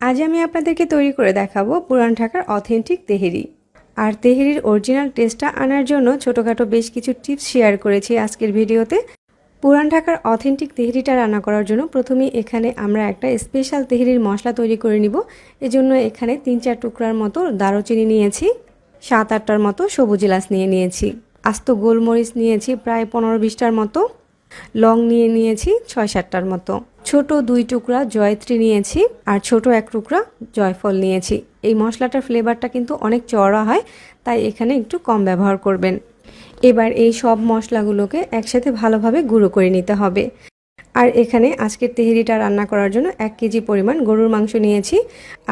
আজ আমি আপনাদেরকে তৈরি করে দেখাবো পুরান ঢাকার অথেন্টিক তেহেরি। আর তেহেরির অরিজিনাল টেস্টটা আনার জন্য ছোটোখাটো বেশ কিছু টিপস শেয়ার করেছি আজকের ভিডিওতে। পুরান ঢাকার অথেন্টিক তেহেরিটা রান্না করার জন্য প্রথমেই এখানে আমরা একটা স্পেশাল তেহেরির মশলা তৈরি করে নিব। এজন্য এখানে ৩-৪ টুকরার মতো দারুচিনি নিয়েছি, ৭-৮টার মতো সবুজ এলাচ নিয়েছি, আস্ত গোলমরিচ নিয়েছি প্রায় ১৫-২০টার মতো, লং নিয়েছি ৬-৭টার মতো, ছোট ২ টুকরা জয়ত্রী নিয়েছি আর ছোট ১ টুকরা জয়ফল নিয়েছি। এই মশলাটার ফ্লেভারটা কিন্তু অনেক চড়া হয়, তাই এখানে একটু কম ব্যবহার করবেন। এবার এই সব মশলাগুলোকে একসাথে ভালোভাবে গুঁড়ো করে নিতে হবে। আর এখানে আজকের তেহেরিটা রান্না করার জন্য ১ কেজি পরিমাণ গরুর মাংস নিয়েছি।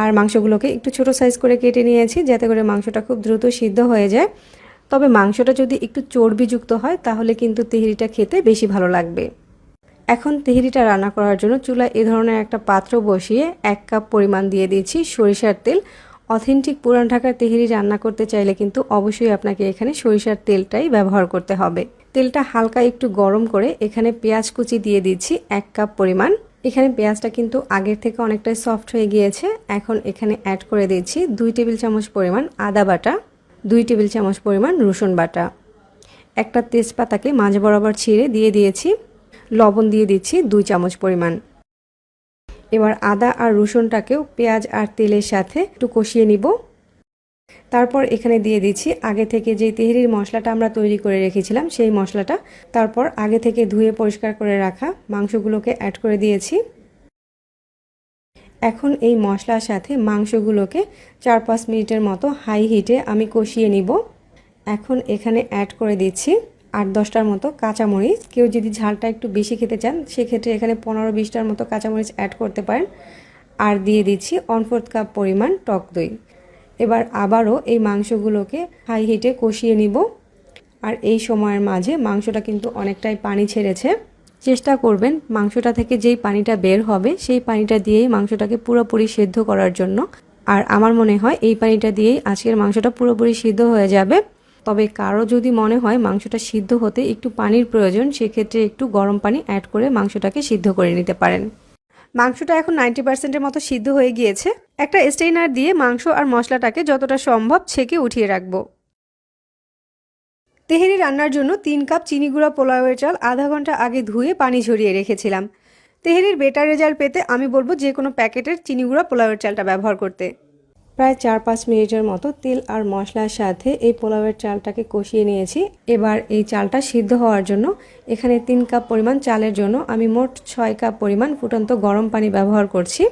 আর মাংসগুলোকে একটু ছোট সাইজ করে কেটে নিয়েছি, যাতে করে মাংসটা খুব দ্রুত সিদ্ধ হয়ে যায়। তবে মাংসটা যদি একটু চর্বিযুক্ত হয় তাহলে কিন্তু তেহেরিটা খেতে বেশি ভালো লাগবে। এখন তেহেরিটা রান্না করার জন্য চুলায় এ ধরনের একটা পাত্র বসিয়ে ১ কাপ পরিমাণ দিয়ে দিয়েছি সরিষার তেল। অথেন্টিক পুরান ঢাকার তেহেরি রান্না করতে চাইলে কিন্তু অবশ্যই আপনাকে এখানে সরিষার তেলটাই ব্যবহার করতে হবে। তেলটা হালকা একটু গরম করে এখানে পেঁয়াজ কুচি দিয়ে দিচ্ছি ১ কাপ পরিমাণ। এখানে পেঁয়াজটা কিন্তু আগের থেকে অনেকটাই সফট হয়ে গিয়েছে। এখন এখানে অ্যাড করে দিচ্ছি ২ টেবিল চামচ পরিমাণ আদা বাটা, ২ টেবিল চামচ পরিমাণ রসুন বাটা, একটা তেজপাতাকে মাঝ বরাবর ছিঁড়ে দিয়ে দিয়েছি, লবণ দিয়ে দিচ্ছি ২ চামচ পরিমাণ। এবার আদা আর রসুনটাকেও পেঁয়াজ আর তেলের সাথে একটু কষিয়ে নিব। তারপর এখানে দিয়ে দিচ্ছি আগে থেকে যে তেহেরির মশলাটা আমরা তৈরি করে রেখেছিলাম সেই মশলাটা। তারপর আগে থেকে ধুয়ে পরিষ্কার করে রাখা মাংসগুলোকে অ্যাড করে দিয়েছি। এখন এই মশলার সাথে মাংসগুলোকে ৪-৫ মিনিটের মতো হাই হিটে আমি কষিয়ে নিব। এখন এখানে অ্যাড করে দিচ্ছি ৮-১০টার মতো কাঁচামরিচ। কেউ যদি ঝালটা একটু বেশি খেতে চান সেক্ষেত্রে এখানে ১৫-২০টার মতো কাঁচামরিচ অ্যাড করতে পারেন। আর দিয়ে দিচ্ছি 1/4 কাপ পরিমাণ টক দই। এবার আবারও এই মাংসগুলোকে হাই হিটে কষিয়ে নিব। আর এই সময়ের মাঝে মাংসটা কিন্তু অনেকটাই পানি ছেড়েছে। চেষ্টা করবেন মাংসটা থেকে যেই পানিটা বের হবে সেই পানিটা দিয়েই মাংসটাকে পুরোপুরি সিদ্ধ করার জন্য। আর আমার মনে হয় এই পানিটা দিয়েই আজকের মাংসটা পুরোপুরি সিদ্ধ হয়ে যাবে। তবে কারো যদি মনে হয় মাংসটা সিদ্ধ হতে একটু পানির প্রয়োজন, সেক্ষেত্রে একটু গরম পানি অ্যাড করে মাংসটাকে সিদ্ধ করে নিতে পারেন। মাংসটা এখন 90%-এর মতো সিদ্ধ হয়ে গিয়েছে। একটা স্টেইনার দিয়ে মাংস আর মশলাটাকে যতটা সম্ভব ছেঁকে উঠিয়ে রাখবো। তেহেরি রান্নার জন্য ৩ কাপ চিনি গুঁড়া পোলাওয়ের চাল আধা ঘন্টা আগে ধুয়ে পানি ঝরিয়ে রেখেছিলাম। তেহেরির বেটার রেজাল্ট পেতে আমি বলবো যে কোনো প্যাকেটের চিনি গুঁড়া পোলাওয়ের চালটা ব্যবহার করতে। প্রায় ৪-৫ মিনিটের মতো তেল আর মশলার সাথে এই পোলাওয়ের চালটাকে কষিয়ে নিয়েছি। এবার এই চালটা সিদ্ধ হওয়ার জন্য এখানে ৩ কাপ পরিমাণ চালের জন্য আমি মোট ৬ কাপ পরিমাণ ফুটন্ত গরম পানি ব্যবহার করছি।